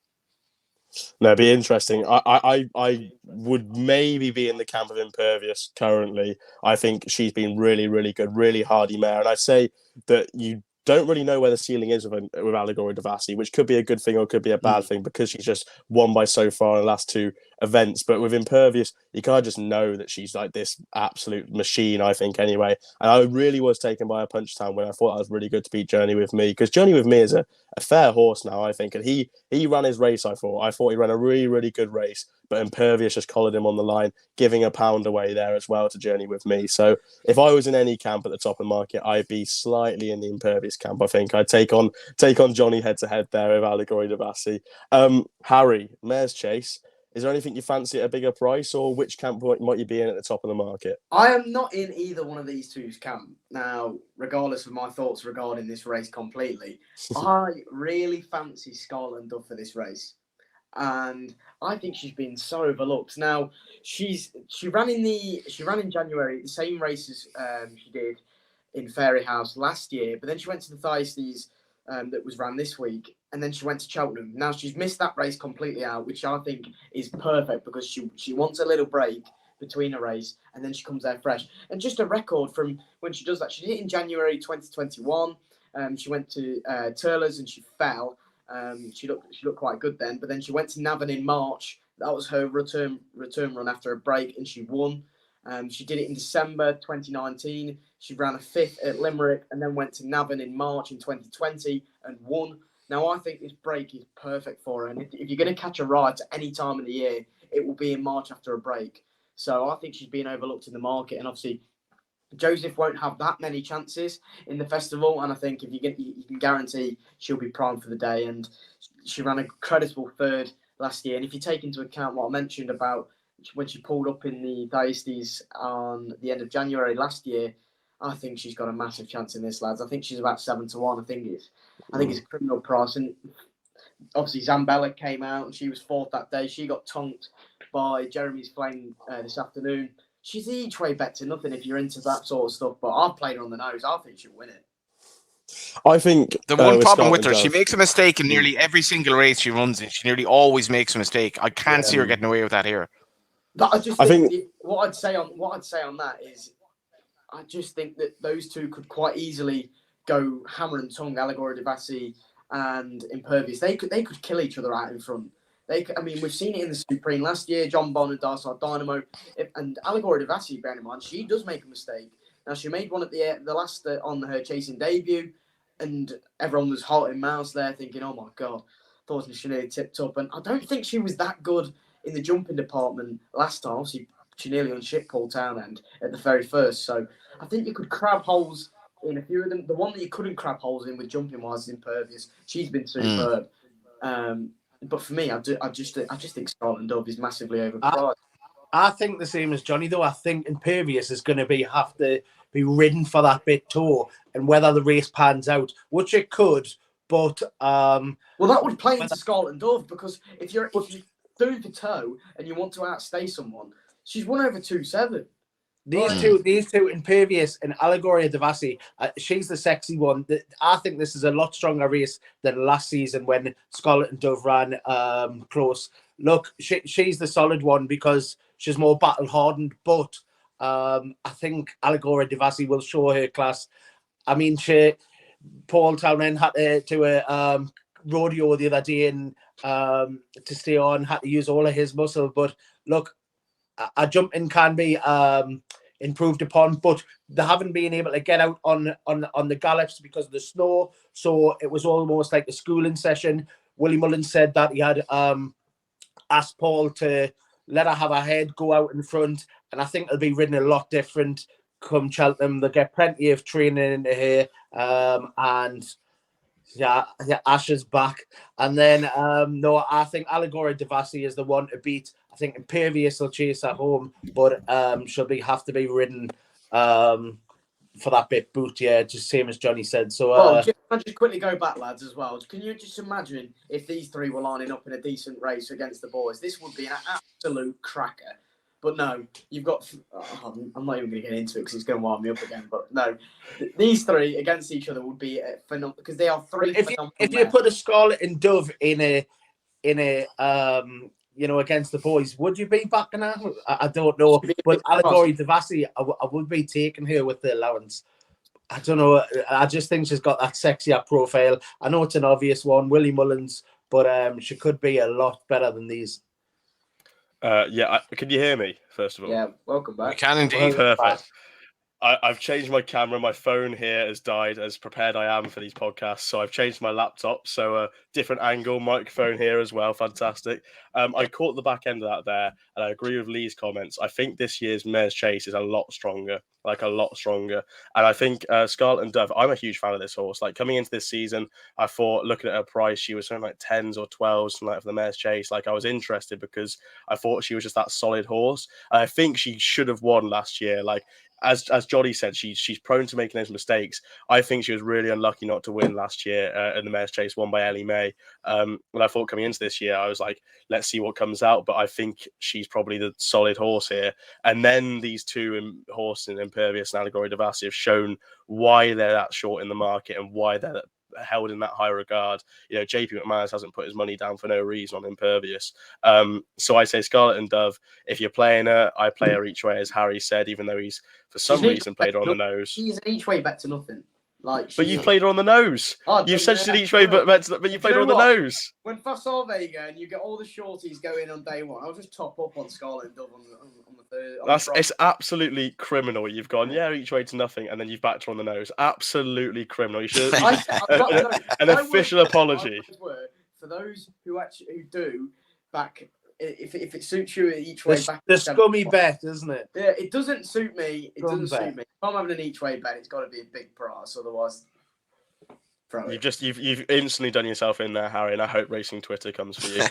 No, it'd be interesting. I would maybe be in the camp of Impervious currently. I think she's been really, really good, really hardy mare, and I'd say that you don't really know where the ceiling is with Allegory Devassi, which could be a good thing or could be a bad thing because she's just won by so far in the last two events. But with Impervious, you kind of just know that she's like this absolute machine, I think, anyway. And I really was taken by a Punchestown when I thought that was really good to beat Journey With Me, because Journey With Me is a fair horse now, I think. And he ran his race, I thought he ran a really, really good race. But Impervious just collared him on the line, giving £1 away there as well to Journey With Me. So if I was in any camp at the top of the market, I'd be slightly in the Impervious camp, I think. I'd take on Johnny head-to-head there with Allegory Devassi. Harry, Mare's Chase. Is there anything you fancy at a bigger price, or which camp might you be in at the top of the market? I am not in either one of these two's camp. Now, regardless of my thoughts regarding this race completely, I really fancy Scarlet Duff for this race. And I think she's been so overlooked. Now, she ran in January, the same race as she did in Fairyhouse last year, but then she went to the Thyestes that was ran this week, and then she went to Cheltenham. Now she's missed that race completely out, which I think is perfect because she wants a little break between a race, and then she comes there fresh. And just a record from when she does that, she did it in January 2021. She went to Turles and she fell. She looked quite good then, but then she went to Navan in March. That was her return run after a break, and she won. She did it in December 2019. She ran a 5th at Limerick and then went to Navan in March in 2020 and won. Now, I think this break is perfect for her. And if you're going to catch a ride at any time of the year, it will be in March after a break. So I think she's being overlooked in the market. And obviously, Joseph won't have that many chances in the festival. And I think if you can guarantee she'll be primed for the day. And she ran a creditable 3rd last year. And if you take into account what I mentioned about when she pulled up in the Thyestes on the end of January last year, I think she's got a massive chance in this, lads. I think she's about 7-1. I think it's a criminal price. And obviously Zambella came out and she was 4th that day. She got tonked by Jeremy's Flame this afternoon. She's each way bet to nothing if you're into that sort of stuff. But I've played her on the nose. I think she'll win it. I think the one problem with her, she makes a mistake in nearly every single race she runs in. She nearly always makes a mistake. I can't see her getting away with that here. But I think what I'd say on that is, I just think that those two could quite easily go hammer and tongue, Allegory Devassi and Impervious. They could kill each other out in front. We've seen it in the Supreme last year. John Bond and Darside Dynamo, and Allegory Devassi. Bearing in mind, she does make a mistake. Now she made one at the last on her chasing debut, and everyone was hot in mouse there, thinking, "Oh my god, thought she nearly tipped up." And I don't think she was that good in the jumping department last time. Obviously, she nearly unshipped Paul Townend at the very first. So I think you could crab holes in a few of them. The one that you couldn't crab holes in with jumping wise is Impervious. She's been superb. But for me, I just think Scotland Dove is massively overpriced. I think the same as Johnny, though. I think Impervious is going to have to be ridden for that bit tour, and whether the race pans out, which it could, but well, that would play into Scotland Dove, because if you're doing for toe and you want to outstay someone, she's won over 2.7. These two, Impervious and Allegoria Devassi, she's the sexy one. I think this is a lot stronger race than last season when Scarlet and Dove ran close. Look, she's the solid one because she's more battle hardened, but I think Allegoria Devassi will show her class. I mean, Paul Townend had to do a rodeo the other day and to stay on, had to use all of his muscle. But look, a jumping can be improved upon, but they haven't been able to get out on the gallops because of the snow. So it was almost like a schooling session. Willie Mullins said that he had asked Paul to let her have her head, go out in front, and I think it'll be ridden a lot different come Cheltenham. They'll get plenty of training into here, and Ash is back. And then, no, I think Allegoria Devassi is the one to beat. I think Impervious will chase her home, but she'll have to be ridden for that bit boot, just same as Johnny said. So, I'll just quickly go back, lads, as well. Can you just imagine if these three were lining up in a decent race against the boys? This would be an absolute cracker. But no, you've got... I'm not even going to get into it because it's going to wind me up again. But no, these three against each other would be phenomenal because they are three phenomenal. If you put a Scarlet and Dove in a against the boys, would you be backing her? I don't know. But Allegoria Devassi, I would be taking her with the allowance. I don't know. I just think she's got that sexier profile. I know it's an obvious one, Willie Mullins, but she could be a lot better than these. Can you hear me, first of all? Yeah, welcome back. We can indeed. Perfect. I've changed my camera. My phone here has died, as prepared I am for these podcasts. So I've changed my laptop. So a different angle, microphone here as well. Fantastic. I caught the back end of that there, and I agree with Lee's comments. I think this year's Mare's Chase is a lot stronger. And I think Scarlet and Dove, I'm a huge fan of this horse. Like, coming into this season, I thought, looking at her price, she was something like 10s or 12s for the Mare's Chase. Like, I was interested because I thought she was just that solid horse. And I think she should have won last year. Like, as Johnny said, she's prone to making those mistakes. I think she was really unlucky not to win last year in the Mare's Chase, won by Ellie May. When I thought coming into this year, I was like, let's see what comes out. But I think she's probably the solid horse here. And then these two horses, Impervious and Allegoria Devassi, have shown why they're that short in the market and why they're held in that high regard. JP McManus hasn't put his money down for no reason on Impervious. So I say Scarlet and Dove. If you're playing her, I play her each way, as Harry said, even though he's for some reason played her on the nose. She's an each way bet to nothing. But you played her on the nose. You've said she's an each way, but you played her on the nose. When Fassar Vega and you get all the shorties going on day one, I'll just top up on Scarlet and Dove on the third. It's absolutely criminal. You've gone each way to nothing, and then you've backed her on the nose. Absolutely criminal. You should an official apology for those who do back. If it suits you each way back, the scummy bet, isn't it? Yeah, it doesn't suit me. It doesn't suit me. If I'm having an each way bet, it's got to be a big price. Otherwise, you've instantly done yourself in there, Harry. And I hope Racing Twitter comes for you.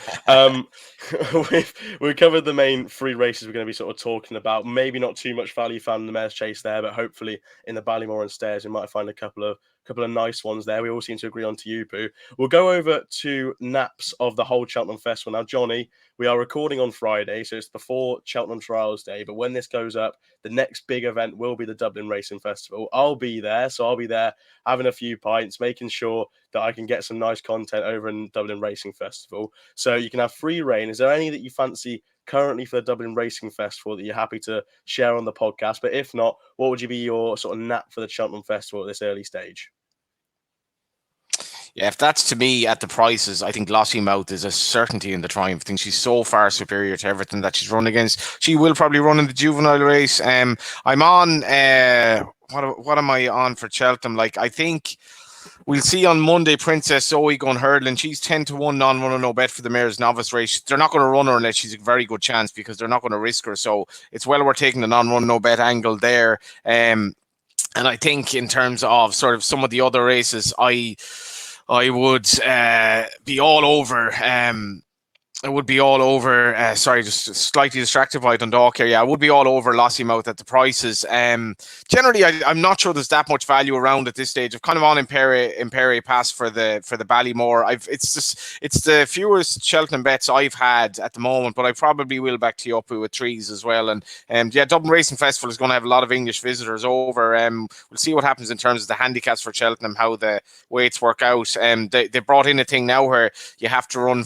We've covered the main three races we're going to be sort of talking about. Maybe not too much value found in the Mare's Chase there, but hopefully in the Ballymore and Stairs, we might find a couple of nice ones there. We all seem to agree on Teupu. We'll go over to naps of the whole Cheltenham Festival. Now, Johnny, we are recording on Friday, so it's before Cheltenham Trials Day, but when this goes up, the next big event will be the Dublin Racing Festival. I'll be there, so I'll be there having a few pints, making sure that I can get some nice content over in Dublin Racing Festival. So you can have free reign. Is there any that you fancy currently for the Dublin Racing Festival that you're happy to share on the podcast? But if not, what would you be your sort of nap for the Cheltenham Festival at this early stage? Yeah, if that's to me at the prices, I think Glossy Mouth is a certainty in the Triumph. I think she's so far superior to everything that she's run against. She will probably run in the juvenile race. I'm on, what am I on for Cheltenham? Like, I think We'll see on Monday Princess Zoe going hurdling. She's 10-1 non-runner, no bet for the mare's novice race. They're not going to run her unless she's a very good chance because they're not going to risk her. So it's well worth taking the non-run, no bet angle there. And I think in terms of sort of some of the other races, I would be all over. It would be all over. Sorry, just slightly distracted by Dundalk here. Yeah, I would be all over Lossiemouth at the prices. Generally, I'm not sure there's that much value around at this stage. I've kind of on Imperi Pass for the Ballymore. It's the fewest Cheltenham bets I've had at the moment, but I probably will back Tiopu with threes as well. And yeah, Dublin Racing Festival is going to have a lot of English visitors over. We'll see what happens in terms of the handicaps for Cheltenham, how the weights work out. They brought in a thing now where you have to run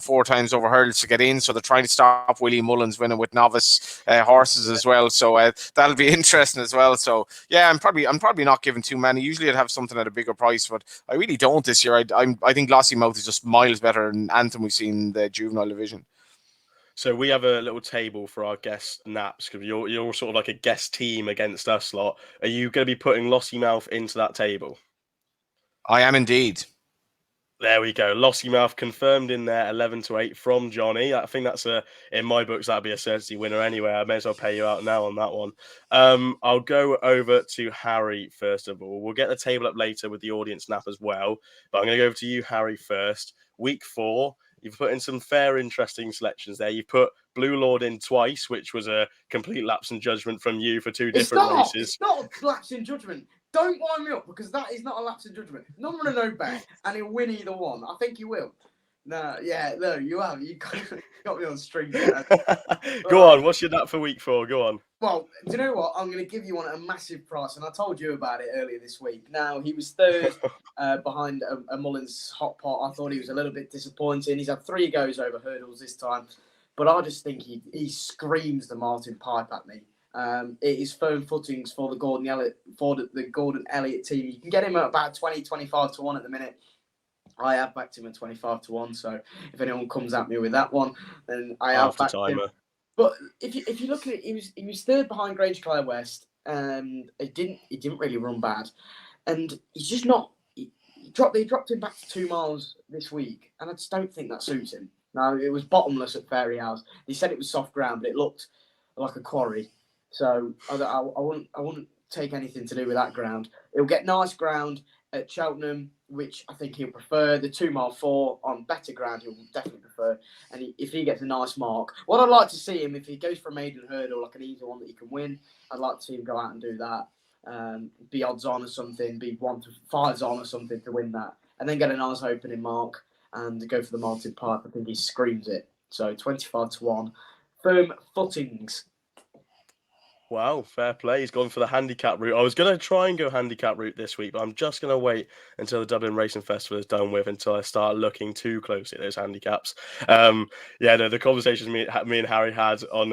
4 times over hurdles to get in, so they're trying to stop Willie Mullins winning with novice horses as well, so that'll be interesting as well. So yeah, I'm probably not giving too many. Usually I'd have something at a bigger price, but I really don't this year. I think Lossiemouth is just miles better than Anthem we've seen in the juvenile division. So we have a little table for our guest naps because you're sort of like a guest team against us lot. Are you going to be putting Lossiemouth into that table? I am indeed. There we go. Lossiemouth confirmed in there, 11-8 from Johnny. I think that's in my books, that'd be a certainty winner anyway. I may as well pay you out now on that one. I'll go over to Harry first of all. We'll get the table up later with the audience nap as well. But I'm going to go over to you, Harry, first. Week 4, you've put in some fair, interesting selections there. You've put Blue Lord in twice, which was a complete lapse in judgment from you for 2 different races. It's not a lapse in judgment. Don't wind me up because that is not a lapse in judgment. None of no bet, and he'll win either one. I think he will. No, you have. You got me on string. Go on. What's your nap for week 4? Go on. Well, do you know what? I'm going to give you one at a massive price, and I told you about it earlier this week. Now, he was third behind a Mullins hot pot. I thought he was a little bit disappointing. He's had 3 goes over hurdles this time, but I just think he screams the Martin Pipe at me. It is firm footings for the Gordon Elliott team. You can get him at about 20-25 to 1 at the minute. I have backed him at 25 to 1. So if anyone comes at me with that one, then I have backed him. But if you look at it, he was third behind Grange Clare West, and he didn't really run bad, and he's just not. They dropped him back to 2 miles this week, and I just don't think that suits him. Now it was bottomless at Fairy House. They said it was soft ground, but it looked like a quarry. So I wouldn't take anything to do with that ground. He'll get nice ground at Cheltenham, which I think he'll prefer. The 2 mile 4 on better ground, he'll definitely prefer. And if he gets a nice mark, what I'd like to see him, if he goes for a maiden hurdle, like an easy one that he can win, I'd like to see him go out and do that. Be odds on or something, be 1 to 5s on or something to win that. And then get a nice opening mark and go for the Martin Pipe. I think he screams it. So 25 to 1. Firm footings. Wow, fair play. He's gone for the handicap route. I was going to try and go handicap route this week, but I'm just going to wait until the Dublin Racing Festival is done with until I start looking too closely at those handicaps. The conversations me and Harry had on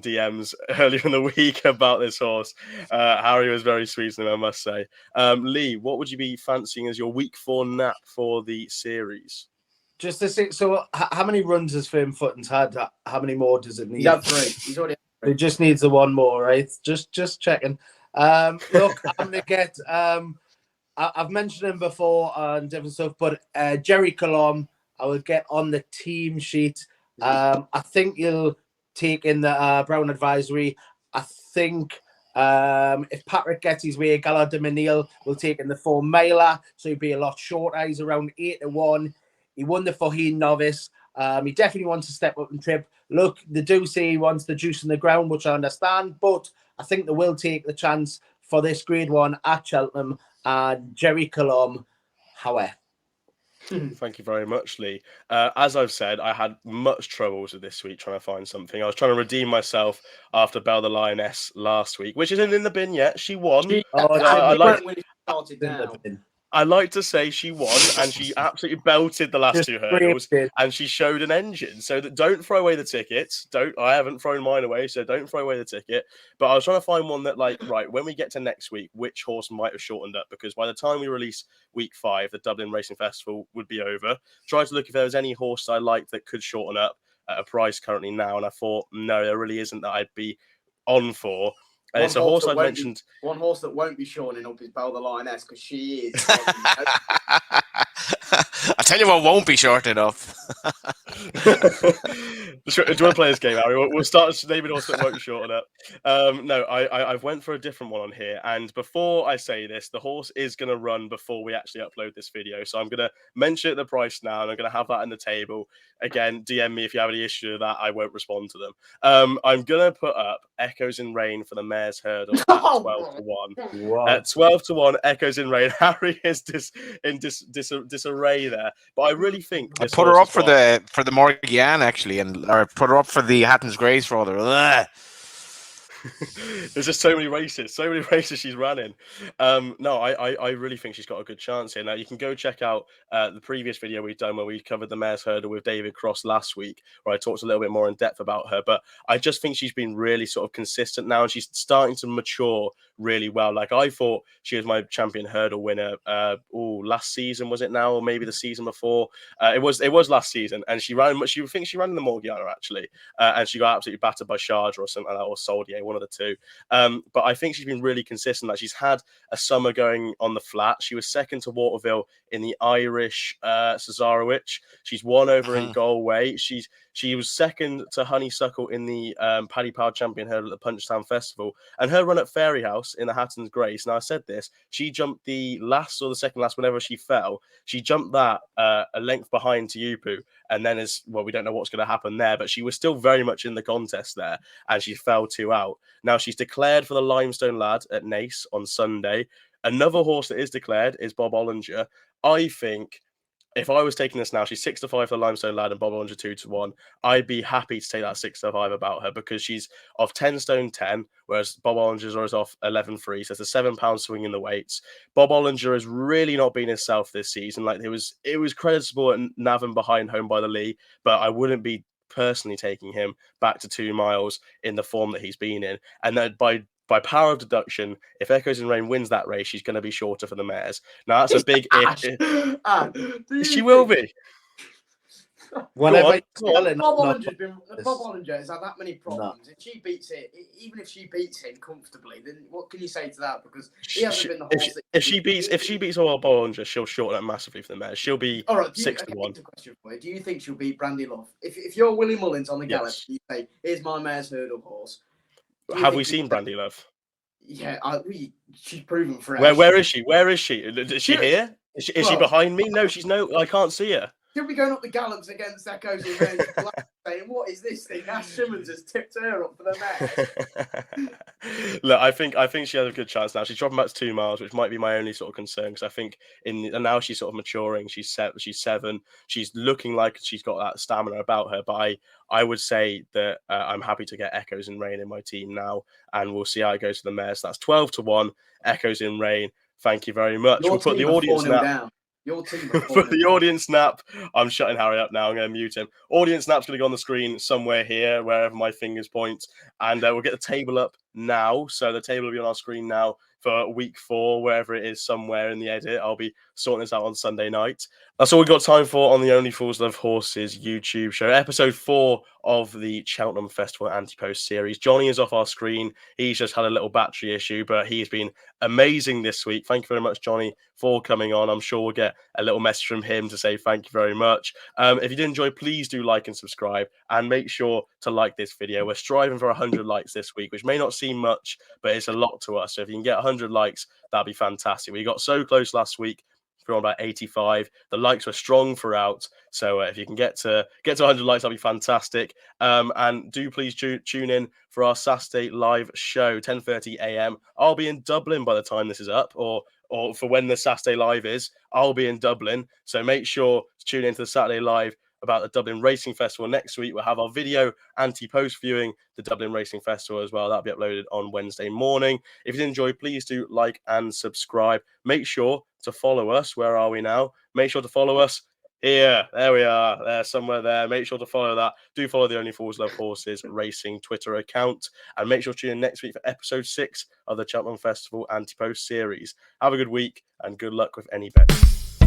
DMs earlier in the week about this horse. Harry was very sweet to them, I must say. Lee, what would you be fancying as your week 4 nap for the series? Just to see, so how many runs has Firm Footings had? How many more does it need? He's had 3. He's already. It just needs the 1 more, right? Just checking. Look, I'm gonna get. I've mentioned him before and different stuff, but Jerry Colomb, I would get on the team sheet. I think he'll take in the Brown Advisory. I think if Patrick gets his way, Gallard de Menil will take in the 4 miler, so he'd be a lot shorter. He's around 8 to 1. He won the Faheen Novice. He definitely wants to step up and trip. Look, they do say he wants the juice in the ground, which I understand, but I think they will take the chance for this Grade 1 at Cheltenham and Jerry Colomb. However. Thank you very much, Lee. As I've said, I had much troubles with this week trying to find something. I was trying to redeem myself after Belle the Lioness last week, which isn't in the bin yet. She won. I like to say she won, and she absolutely belted the last 2 hurdles, and she showed an engine. So that don't throw away the tickets. I haven't thrown mine away, so don't throw away the ticket. But I was trying to find one that, right, when we get to next week, which horse might have shortened up? Because by the time we release week 5, the Dublin Racing Festival would be over. Tried to look if there was any horse I liked that could shorten up at a price currently now, and I thought, no, there really isn't that I'd be on for. And it's a horse I've mentioned. One horse that won't be shortening up is Belle the Lioness, because she is. I tell you what won't be shortening up. Do you want to play this game, Harry? We'll start naming horse that won't shorten up. No, I've went for a different one on here. And before I say this, the horse is going to run before we actually upload this video. So I'm going to mention the price now, and I'm going to have that in the table. Again, DM me if you have any issue with that. I won't respond to them. I'm going to put up Echoes in Rain for the Mare's Hurdle at 12 to 1. Wow. At 12 to 1, Echoes in Rain. Harry is in disarray there. But I really think I put her up for the Morgian, actually, or put her up for the Hatton's Grace, rather. Ugh. There's just so many races she's running. No, I really think she's got a good chance here. Now, you can go check out the previous video we've done where we covered the Mare's Hurdle with David Cross last week, where I talked a little bit more in depth about her. But I just think she's been really sort of consistent now, and she's starting to mature really well. Like, I thought she was my champion hurdle winner last season, was it now, or maybe the season before? It was last season, and she ran in the Morgiana, actually, and she got absolutely battered by Sharjah or something like that, or Soldier, one of the two. But I think she's been really consistent. Like, she's had a summer going on the flat. She was second to Waterville in the Irish Cesarewitch. She's won over in Galway. She was second to Honeysuckle in the Paddy Power Champion Hurdle at the Punchestown Festival. And her run at Fairy House in the Hatton's Grace, now I said this, she jumped the last or the second last whenever she fell. She jumped that a length behind to Yupu. And then we don't know what's going to happen there, but she was still very much in the contest there, and she fell 2 out. Now she's declared for the Limestone Lad at Naas on Sunday. Another horse that is declared is Bob Ollinger. I think if I was taking this now, she's 6 to 5 for the Limestone Lad and Bob Ollinger 2 to 1. I'd be happy to take that 6 to 5 about her, because she's off 10 stone 10, whereas Bob Ollinger's is off 11.3. So it's a £7 swing in the weights. Bob Ollinger has really not been himself this season. Like, it was creditable at Navan behind Home by the Lee, but I wouldn't be personally taking him back to 2 miles in the form that he's been in. And then by power of deduction, if Echoes in Rain wins that race, she's going to be shorter for the mares. Now, that's a big if. She will be. Whatever. Bob Ollinger has had that many problems. If she beats it, even if she beats him comfortably, then what can you say to that? Because he hasn't been the horse. If she beats Bob Ollinger, she'll shorten that massively for the mares. She'll be 6 to 1. Do you think she'll beat Brandy Love? If you're Willie Mullins on the gallop, you say, "Here's my Mare's Hurdle horse." Have we seen Brandy Love? Yeah, she's proven fresh. Where is she? Is she here? Is she behind me? No, I can't see her. She'll be going up the gallops against Echoes in Rain, saying, "What is this thing?" Ash Simmons has tipped her up for the mare. Look, I think she has a good chance now. She's dropping back to 2 miles, which might be my only sort of concern, because I think and now she's sort of maturing. She's 7. She's looking like she's got that stamina about her. But I would say that I'm happy to get Echoes in Rain in my team now, and we'll see how it goes for the mares. So that's 12 to 1. Echoes in Rain. Thank you very much. We'll put the audience now. Your team for the audience snap. I'm shutting Harry up now. I'm going to mute him. Audience snap's going to go on the screen somewhere here, wherever my fingers point. And we'll get the table up now. So the table will be on our screen now for week 4, wherever it is, somewhere in the edit. I'll be sorting this out on Sunday night. That's all we've got time for on the Only Fools Love Horses YouTube show. Episode 4 of the Cheltenham Festival Ante-Post series. Johnny is off our screen. He's just had a little battery issue, but he's been amazing this week. Thank you very much, Johnny, for coming on. I'm sure we'll get a little message from him to say thank you very much. If you did enjoy, please do like and subscribe, and make sure to like this video. We're striving for 100 likes this week, which may not seem much, but it's a lot to us. So if you can get 100 likes, that'd be fantastic. We got so close last week. We're on about 85. The likes were strong throughout. So if you can get to 100 likes, that'll be fantastic. And do please tune in for our Saturday live show, 10:30 a.m. I'll be in Dublin by the time this is up, or for when the Saturday live is, I'll be in Dublin. So make sure to tune into the Saturday live about the Dublin Racing Festival next week. We'll have our video anti-post viewing the Dublin Racing Festival as well. That'll be uploaded on Wednesday morning. If you did enjoy, please do like and subscribe. Make sure to follow us. Where are we now? Make sure to follow us here. There we are. There, somewhere there. Make sure to follow that. Do follow the Only Fools Love Horses Racing Twitter account. And make sure to tune in next week for episode 6 of the Cheltenham Festival Anti-Post series. Have a good week and good luck with any bets.